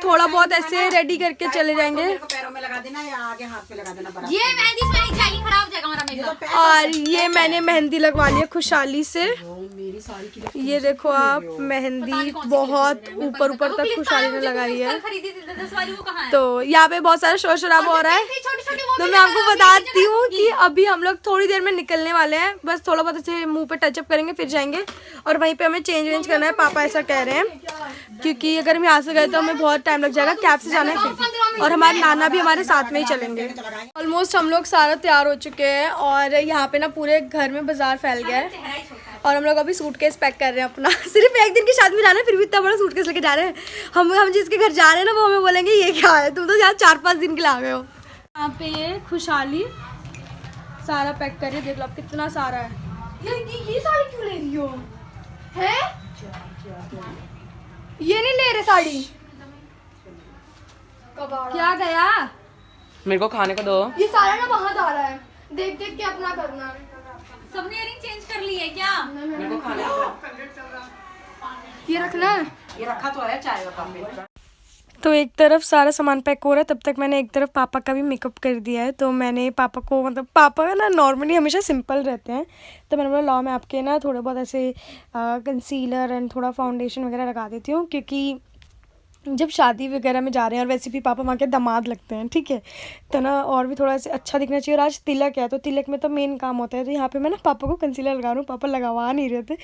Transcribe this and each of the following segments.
थोड़ा बहुत ऐसे रेडी करके चले जाएंगे। पैरों में लगा देना या आगे हाथ पे लगा देना। ये मेहंदी से नहीं जाएगी, खराब हो जाएगा हमारा मेकअप। और ये मैंने मेहंदी लगवा ली है खुशहाली से। ये देखो आप, मेहंदी बहुत ऊपर ऊपर तक खुशहाली ने लगाई है। तो यहाँ पे बहुत सारा शोर शराबा हो रहा है। तो मैं आपको बताती हूँ कि अभी हम लोग थोड़ी देर में निकलने वाले हैं। बस थोड़ा बहुत ऐसे मुंह पे टचअप करेंगे फिर जाएंगे। और वहीं पे हमें चेंज वेंज करना है, पापा ऐसा कह रहे हैं, क्योंकि अगर हम यहाँ से गए तो हमें बहुत टाइम लग जाएगा। कैब से जाना है फिर, और हमारे नाना भी हमारे साथ में ही चलेंगे। ऑलमोस्ट हम लोग सारा तैयार हो चुके हैं और यहाँ पे ना पूरे घर में बाजार फैल गया है। और हम लोग अभी सूटकेस पैक कर रहे हैं अपना। सिर्फ एक दिन की शादी में जाना है, फिर भी इतना बड़ा सूटकेस लेके जा रहे हैं। हम जिसके घर जा रहे हैं ना, वो हमें बोलेंगे ये क्या है, तुम तो यहाँ 4-5 दिन के लिए आ गए हो। यहाँ पे खुशहाली सारा पैक कर रही है। देख लो आप, कितना सारा है। ये साड़ी क्यों ले रही हो? है ये नहीं ले रहे साड़ी? क्या गया? मेरे को खाने को दो। ये सारा ना वहाँ जा रहा है, देख देख के अपना करना। सबने इयरिंग चेंज कर ली है क्या? मेरे को खाने को ये रखना है, ये रखा तो है चाय का कप। तो एक तरफ सारा सामान पैक हो रहा है, तब तक मैंने एक तरफ पापा का भी मेकअप कर दिया है। तो मैंने पापा को, मतलब पापा ना नॉर्मली हमेशा सिंपल रहते हैं, तो मैंने बोला लाओ मैं आपके ना थोड़े बहुत ऐसे कंसीलर एंड थोड़ा फाउंडेशन वगैरह लगा देती हूँ, क्योंकि जब शादी वगैरह में जा रहे हैं, और वैसे भी पापा वहाँ के दामाद लगते हैं, ठीक है, तो ना और भी थोड़ा सा अच्छा दिखना चाहिए। और आज तिलक है, तो तिलक में तो मेन काम होता है। तो यहाँ पे मैं ना पापा को कंसीलर लगा रहा हूँ। पापा लगवा नहीं रहे थे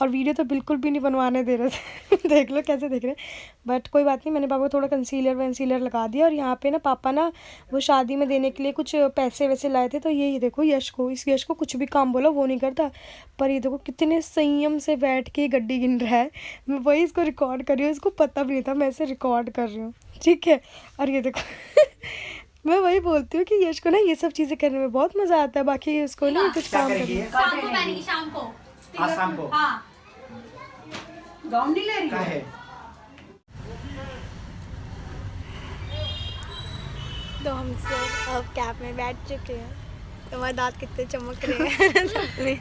और वीडियो तो बिल्कुल भी नहीं बनवाने दे रहे थे। देख लो कैसे देख रहे हैं, बट कोई बात नहीं, मैंने पापा को थोड़ा कंसीलर वंसीलर लगा दिया। और यहाँ पे ना पापा ना वो शादी में देने के लिए कुछ पैसे वैसे लाए थे। तो ये देखो यश को, इस यश को कुछ भी काम बोला वो नहीं करता, पर ये देखो कितने संयम से बैठ के गड्डी गिन रहा है। मैं वही इसको रिकॉर्ड कर रही हूँ, इसको पता भी नहीं था मैं इसे रिकॉर्ड कर रही हूँ, ठीक है। और ये देखो मैं वही बोलती हूँ कि यश को ना ये सब चीज़ें करने में बहुत मज़ा आता है, बाकी उसको ना कुछ काम करने में। शाम को पहनेगी, शाम को। आज शाम को हाँ, गाउन नहीं ले रही है। तो हम सब अब कैब में बैठ चुके हैं। तुम्हारे दांत कितने चमक रहे हैं।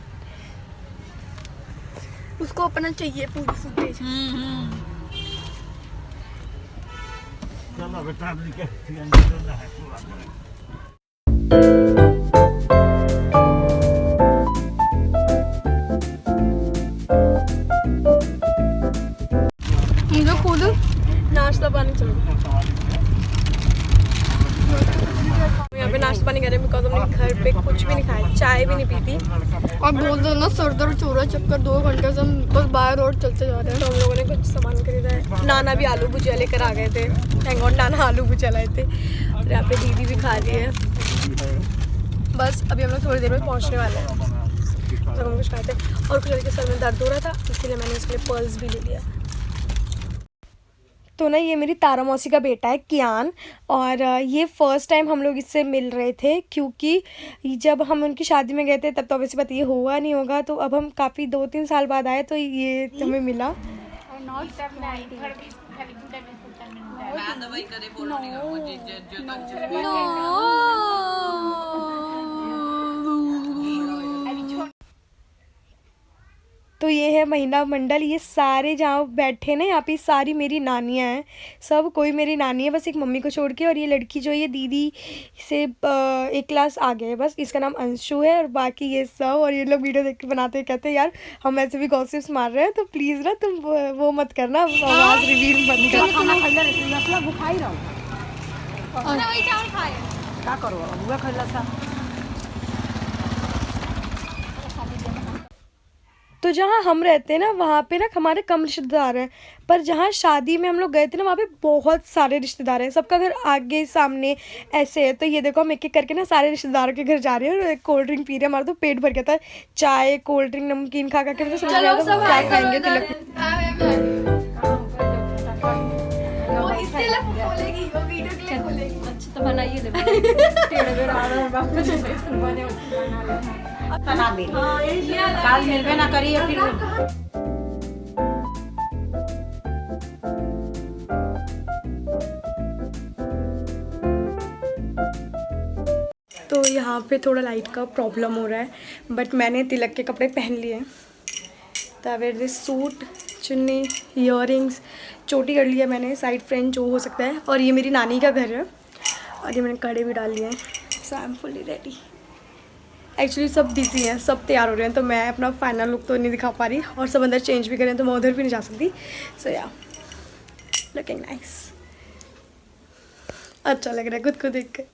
उसको अपना चाहिए पूरी फुटेज। मुझे खुद नाश्ता पानी चाहिए। यहाँ पे नाश्ता पानी कर रहे हैं, बिकॉज हमने घर पे कुछ भी नहीं खाया, चाय भी नहीं पी थी। और बोल दो ना सर दर्द हो रहा है, चक्कर 2 घंटे से हम बस बाहर रोड चलते जा रहे हैं। तो हम लोगों ने कुछ सामान खरीदा है। नाना भी आलू भुजिया लेकर आ गए थे, थैंक गॉड नाना आलू भुजिया लाए थे। और यहाँ पे दीदी भी खा रही है। बस अभी हम लोग थोड़ी देर में पहुँचने वाले हैं। तो हम कुछ खाए थे और कुछ तरीके सर में दर्द हो रहा था, इसलिए मैंने इसके लिए पर्स भी ले लिया। तो ना ये मेरी तारा मौसी का बेटा है कियान, और ये फ़र्स्ट टाइम हम लोग इससे मिल रहे थे, क्योंकि जब हम उनकी शादी में गए थे तब तो वैसे बात ये हुआ नहीं होगा। तो अब हम काफ़ी 2-3 साल बाद आए तो ये हमें मिला। तो ये है महिला मंडल, ये सारे जहाँ बैठे ना यहाँ पे सारी मेरी नानियाँ हैं, सब कोई मेरी नानी है, बस एक मम्मी को छोड़ के। और ये लड़की जो ये दीदी से 1 क्लास आगे है, बस इसका नाम अंशु है। और बाकी ये सब, और ये लोग वीडियो देख के बनाते हैं, कहते हैं यार हम ऐसे भी गॉसिप्स मार रहे हैं, तो प्लीज़ ना तुम वो मत करना, आवाज़ रिवील बंद कर। बुखाई रहो वही चावल खाए। क्या करो हुआ खैला सा। तो जहाँ हम रहते हैं ना वहाँ पे ना हमारे कम रिश्तेदार हैं, पर जहाँ शादी में हम लोग गए थे ना वहाँ पे बहुत सारे रिश्तेदार हैं, सबका घर आगे सामने ऐसे है। तो ये देखो हम एक एक करके ना सारे रिश्तेदारों के घर जा रहे हैं और कोल्ड ड्रिंक पी रहे हैं। हमारा तो पेट भर गया था, चाय कोल्ड ड्रिंक नमकीन खा खा के, तो समझ रहे हो क्या खाएंगे तिलक में। अच्छा तो बनाइए काल मिलबे ना करिए फिर। यहाँ पे थोड़ा लाइट का प्रॉब्लम हो रहा है, बट मैंने तिलक के कपड़े पहन लिए हैं। तो वेयर दिस सूट, चुन्नी, ईयरिंग्स, चोटी कर लिया मैंने, साइड फ्रेंच जो हो सकता है। और ये मेरी नानी का घर है और ये मैंने कड़े भी डाल लिए हैं। So I am fully ready. Actually सब बिजी हैं, सब तैयार हो रहे हैं, तो मैं अपना फाइनल लुक तो नहीं दिखा पा रही और सब अंदर चेंज भी करें तो मैं उधर भी नहीं जा सकती। सो या लुकिंग नाइस, अच्छा लग रहा है खुद को देख कर।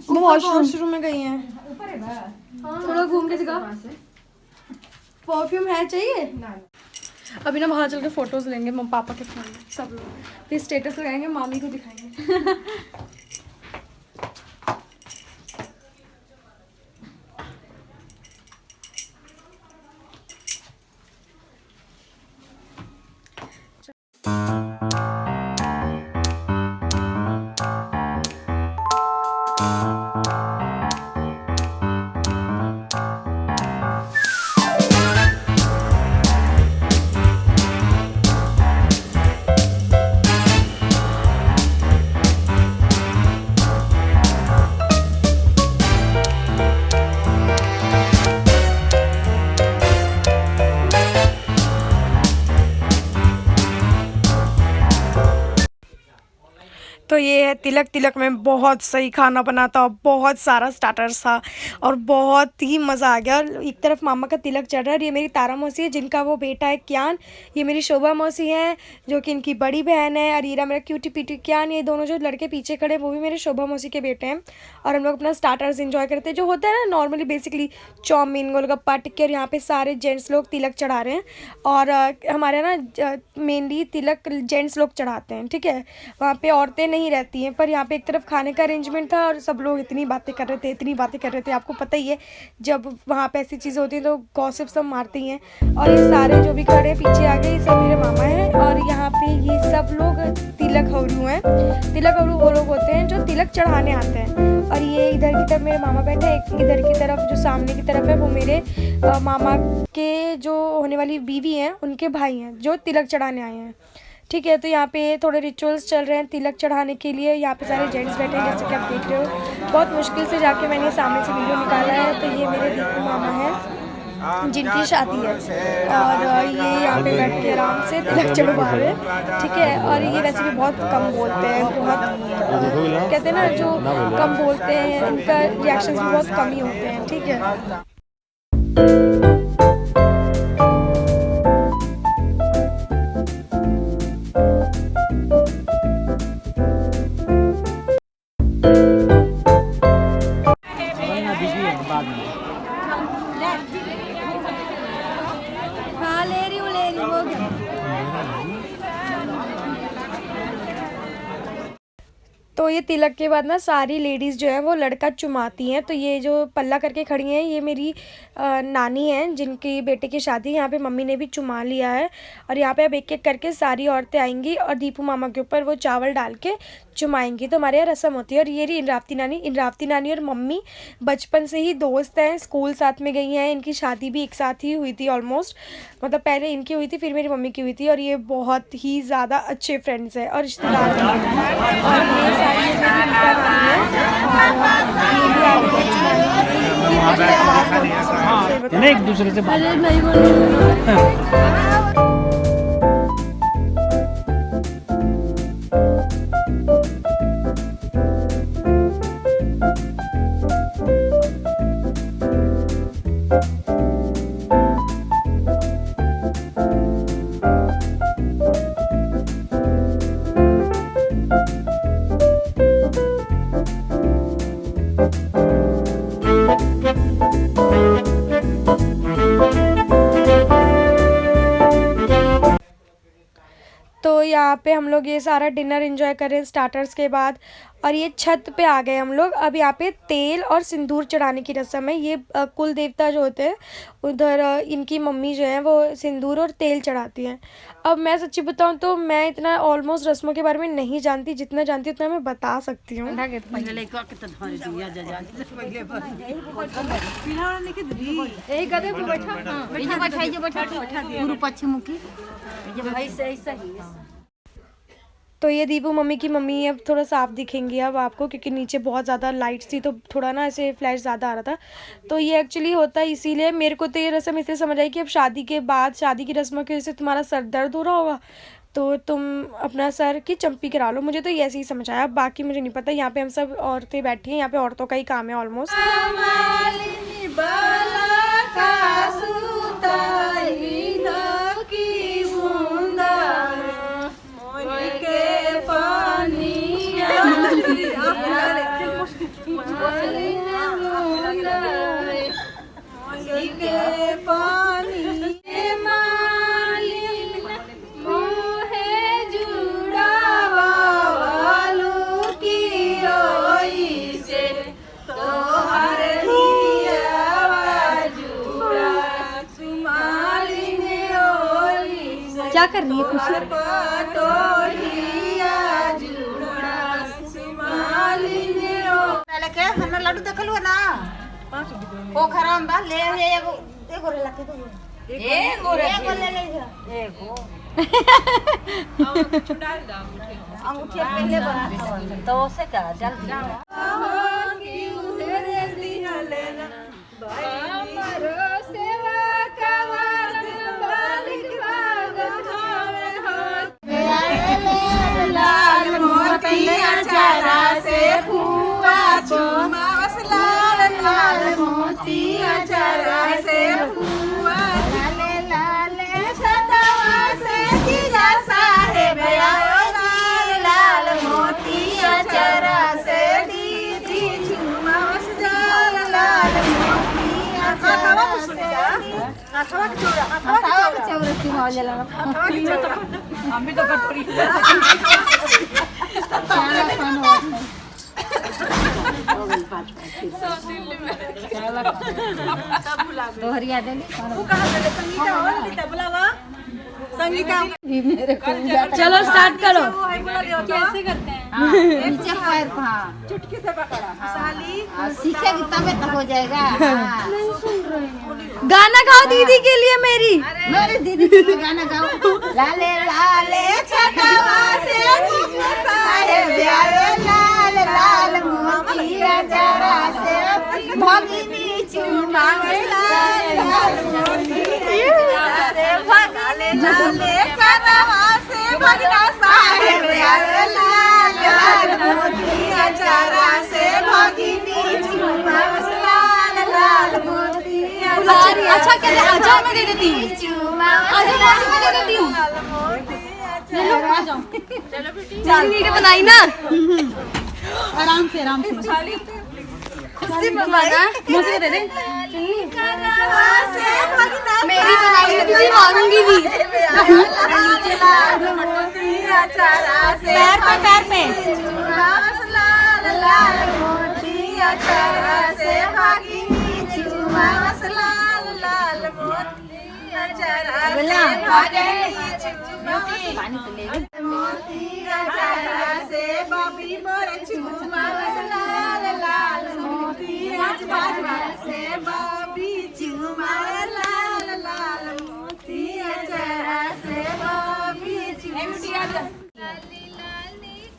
वो वॉशरूम में गई हैं, थोड़ा घूम के दिखा। परफ्यूम है चाहिए? अभी ना बाहर चल के फोटोज लेंगे मम्मी पापा के फोन में, सब लोग फिर स्टेटस लगाएंगे, मामी को दिखाएंगे। तो ये है तिलक। तिलक में बहुत सही खाना बना था, बहुत सारा स्टार्टर्स था और बहुत ही मज़ा आ गया। और एक तरफ मामा का तिलक चढ़ रहा है और ये मेरी तारा मौसी है जिनका वो बेटा है क्यान, ये मेरी शोभा मौसी है जो कि इनकी बड़ी बहन है, और ईरा मेरा क्यूटी पीटी क्यान। ये दोनों जो लड़के पीछे खड़े वो भी मेरे शोभा मौसी के बेटे हैं। और हम लोग अपना स्टार्टर्स इन्जॉय करते हैं, जो होता है ना नॉर्मली बेसिकली चाउमीन, गोलगप्पा, टिक्की। और यहाँ पे सारे जेंट्स लोग तिलक चढ़ा रहे हैं और हमारे ना मेनली तिलक जेंट्स लोग चढ़ाते हैं, ठीक है। वहाँ पे औरतें नहीं रहती हैं, पर यहाँ पे एक तरफ खाने का अरेंजमेंट था और सब लोग इतनी बातें कर रहे थे। आपको पता ही है जब वहाँ पे ऐसी चीज़ें होती हैं तो गॉसिप सब मारती हैं। और ये सारे जो भी खड़े पीछे आ गए, ये सब मेरे मामा हैं। और यहाँ पे ये सब लोग तिलक हरू हैं। तिलक हरू वो लोग होते हैं जो तिलक चढ़ाने आते हैं। और ये इधर की तरफ मेरे मामा बैठे हैं, एक इधर की तरफ जो सामने की तरफ है वो मेरे मामा के जो होने वाली बीवी हैं उनके भाई हैं जो तिलक चढ़ाने आए हैं, ठीक है। तो यहाँ पे थोड़े रिचुअल्स चल रहे हैं तिलक चढ़ाने के लिए। यहाँ पे सारे जेंट्स बैठे हैं जैसे कि आप देख रहे हो। बहुत मुश्किल से जाके मैंने सामने से वीडियो निकाला है। तो ये मेरे दीपू मामा हैं जिनकी शादी है और ये यहाँ पे बैठ के आराम से तिलक चढ़वा रहे हैं, ठीक है। और ये वैसे भी बहुत कम बोलते हैं, बहुत कहते हैं ना जो कम बोलते हैं इनका रिएक्शंस भी बहुत कम ही होते हैं, ठीक है। हाँ ले रही हूँ वो गया। तो ये तिलक के बाद ना सारी लेडीज़ जो है वो लड़का चुमाती हैं। तो ये जो पल्ला करके खड़ी हैं ये मेरी नानी हैं जिनकी बेटे की शादी, यहाँ पे मम्मी ने भी चुमा लिया है। और यहाँ पे अब एक एक करके सारी औरतें आएंगी और दीपू मामा के ऊपर वो चावल डाल के चुमाएंगी। तो हमारे यहाँ रस्म होती है। और ये रही इंद्रावती नानी और मम्मी बचपन से ही दोस्त हैं, स्कूल साथ में गई हैं। इनकी शादी भी एक साथ ही हुई थी ऑलमोस्ट, मतलब पहले इनकी हुई थी फिर मेरी मम्मी की हुई थी। और ये बहुत ही ज़्यादा अच्छे फ्रेंड्स हैं और रिश्तेदार हैं। और ये सारी एक दूसरे से तो यहाँ पे हम लोग ये सारा डिनर एंजॉय कर रहे हैं स्टार्टर्स के बाद। और ये छत पे आ गए हम लोग। अब यहाँ पे तेल और सिंदूर चढ़ाने की रस्म है। ये कुल देवता जो होते हैं उधर इनकी मम्मी जो है वो सिंदूर और तेल चढ़ाती हैं। अब मैं सच्ची बताऊँ तो मैं इतना ऑलमोस्ट रस्मों के बारे में नहीं जानती, जितना जानती उतना मैं बता सकती हूँ। तो ये दीपू मम्मी की मम्मी है, अब थोड़ा साफ दिखेंगी अब आपको, क्योंकि नीचे बहुत ज़्यादा लाइट्स थी तो थोड़ा ना ऐसे फ्लैश ज़्यादा आ रहा था। तो ये एक्चुअली होता है इसीलिए। मेरे को तो ये रस्म इसलिए समझ आई कि अब शादी के बाद, शादी की रस्मों की वजह से तुम्हारा सर दर्द हो रहा होगा तो तुम अपना सर की चंपी करा लो। मुझे तो ये ऐसे ही समझ आया, बाकी मुझे नहीं पता। यहाँ पे हम सब औरतें बैठी हैं, यहाँ पे औरतों का ही काम है ऑलमोस्ट। क्या कर रही है खुशी? पहले के हमरा लड्डू देखलु ना पोखरा में बा ले एगो एगो रे लके तो एगो ले ले एगो अंगूठी पहले बना तो से का जल्दी चलो स्टार्ट करो। कैसे करते हैं? नीचे पैर चुटकी से पकड़ा सीखेगी तबे तो हो जाएगा। गाना गाओ दीदी के लिए मेरी दीदी के लिए गाना गाओ। लाले लाले छतवा से लाल लाल मोतिया जरा से भगिनी चूमा लाल लाल मोतिया से भगले लाले छतवा से भगना साहेब लाल लाल मोतिया जरा से भगिनी चूमा लाल लाल मोतिया। अच्छा क्या आजा, मैं दे देती हूँ। आजा मौसी मैं दे देती हूँ। ले लो आ जाओ। चलो वीडियो बनाई ना आराम से खुशी बनाना मौसी को दे दे। मेरी बनाई मैं तुझे मारूंगी भी। पैर पे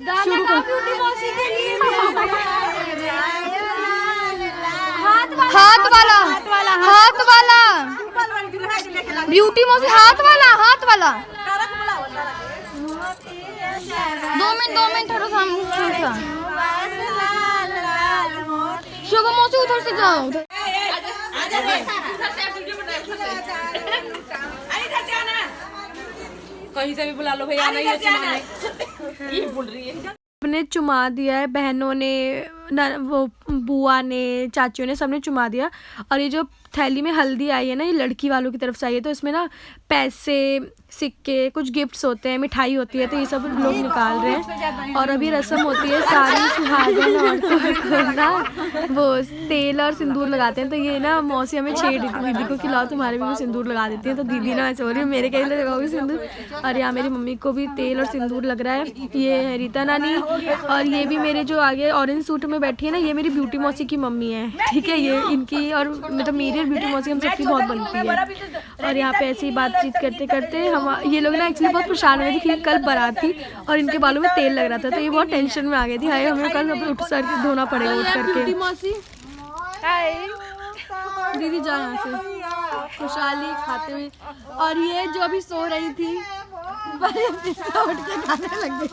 गाना गाओ ब्यूटी मौसी के लिए। हाथ वाला ब्यूटी मौसी, हाथ वाला 2 मिनट थोड़ा सा शुभ मौसी उधर से जाओ। कहीं से भी बुला लो भैया, नहीं ये बोल रही है। सबने चुमा दिया है, बहनों ने, वो बुआ ने, चाचियों ने, सबने चुमा दिया। और ये जो थैली में हल्दी आई है ना, ये लड़की वालों की तरफ से आई है, तो इसमें ना पैसे, सिक्के, कुछ गिफ्ट्स होते हैं, मिठाई होती है, तो ये सब लोग निकाल रहे हैं। और अभी रस्म होती है, सारी सुहागन औरतों को ना वो तेल और सिंदूर लगाते हैं। तो ये ना मौसी हमें छेड़ दीदी को खिलाओ, तुम्हारे भी सिंदूर लगा देती है। तो दीदी ना ऐसे हो रही है, मेरे कहीं लगाओगी सिंदूर। और यहाँ मेरी मम्मी को भी तेल और सिंदूर लग रहा है। ये है रीता नानी, और ये भी मेरे जो आगे ऑरेंज सूट में बैठी है ना, ये मेरी ब्यूटी मौसी की मम्मी है। ठीक है, ये इनकी और मतलब मेरी और ब्यूटी मौसी हम सबकी बहुत बनती है। और यहाँ पे ऐसे ही बातचीत करते करते हम ये लोग ना एक्चुअली बहुत परेशान हुए थे कि कल बारात थी और इनके बालों में तेल लग रहा था, तो ये बहुत टेंशन में आ गई थी। हाय हमें कल सब उठ सर के धोना पड़ेगा उठ करके। मौसी दीदी जा यहाँ से खुशहाली खाते हुए। और ये जो अभी सो रही थी उठ के गाने लग गई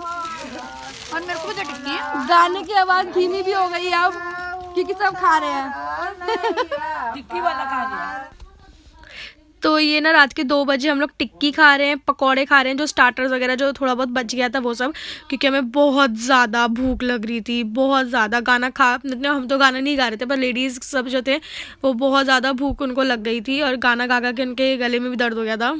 और मेरे को झटक गई। गाने की आवाज धीमी भी हो गई है अब क्योंकि सब खा रहे हैं। टिक्की वाला खा लिया। तो ये ना रात के 2 बजे हम लोग टिक्की खा रहे हैं, पकौड़े खा रहे हैं, जो स्टार्टर्स वगैरह जो थोड़ा बहुत बच गया था वो सब, क्योंकि हमें बहुत ज़्यादा भूख लग रही थी, बहुत ज़्यादा। गाना खा मतलब हम तो गाना नहीं गा रहे थे, पर लेडीज़ सब जो थे वो बहुत ज़्यादा भूख उनको लग गई थी और गाना गा गा के उनके गले में भी दर्द हो गया था।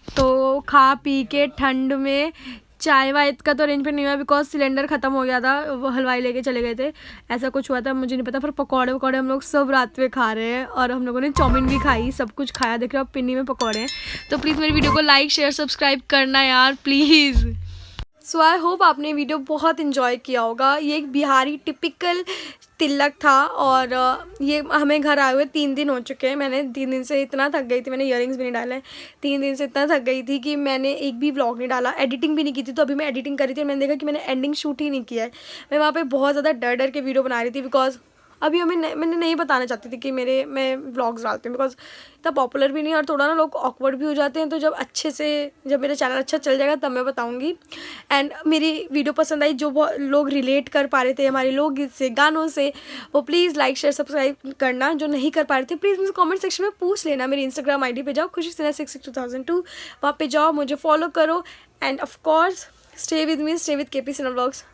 तो खा पी के ठंड में चाय वाय का तो अरेंजमेंट नहीं हुआ बिकॉज सिलेंडर ख़त्म हो गया था, वो हलवाई लेके चले गए थे, ऐसा कुछ हुआ था मुझे नहीं पता। पर पकौड़े वकौड़े हम लोग सब रात में खा रहे हैं और हम लोगों ने चाउमीन भी खाई, सब कुछ खाया। देख रहे हो आप पिन्नी में पकौड़े हैं। तो प्लीज़ मेरी वीडियो को लाइक शेयर सब्सक्राइब करना यार प्लीज़। सो आई होप आपने वीडियो बहुत इन्जॉय किया होगा। ये एक बिहारी टिपिकल तिलक था और ये हमें घर आए हुए 3 दिन हो चुके हैं। मैंने 3 दिन से इतना थक गई थी, मैंने इयररिंग्स भी नहीं डाले, 3 दिन से इतना थक गई थी कि मैंने एक भी व्लॉग नहीं डाला, एडिटिंग भी नहीं की थी। तो अभी मैं एडिटिंग कर रही थी और मैंने देखा कि मैंने एंडिंग शूट ही नहीं किया है। मैं वहाँ पे बहुत ज़्यादा डर डर के वीडियो बना रही थी बिकॉज अभी मैंने नहीं बताना चाहती थी कि मैं व्लॉग्स डालती हूँ, बिकॉज इतना पॉपुलर भी नहीं और थोड़ा ना लोग ऑकवर्ड भी हो जाते हैं। तो जब मेरा चैनल अच्छा चल जाएगा तब मैं बताऊँगी। एंड मेरी वीडियो पसंद आई, जो लोग रिलेट कर पा रहे थे हमारे लोकगीत से, गानों से, वो प्लीज़ लाइक शेयर सब्सक्राइब करना। जो नहीं कर पा रहे थे प्लीज़ मुझे कमेंट सेक्शन में पूछ लेना। मेरी इंस्टाग्राम ID पे जाओ, खुशी सिन्हा 662002, वहाँ पे जाओ, मुझे फॉलो करो and of course stay with me, stay with KP Sinha vlogs.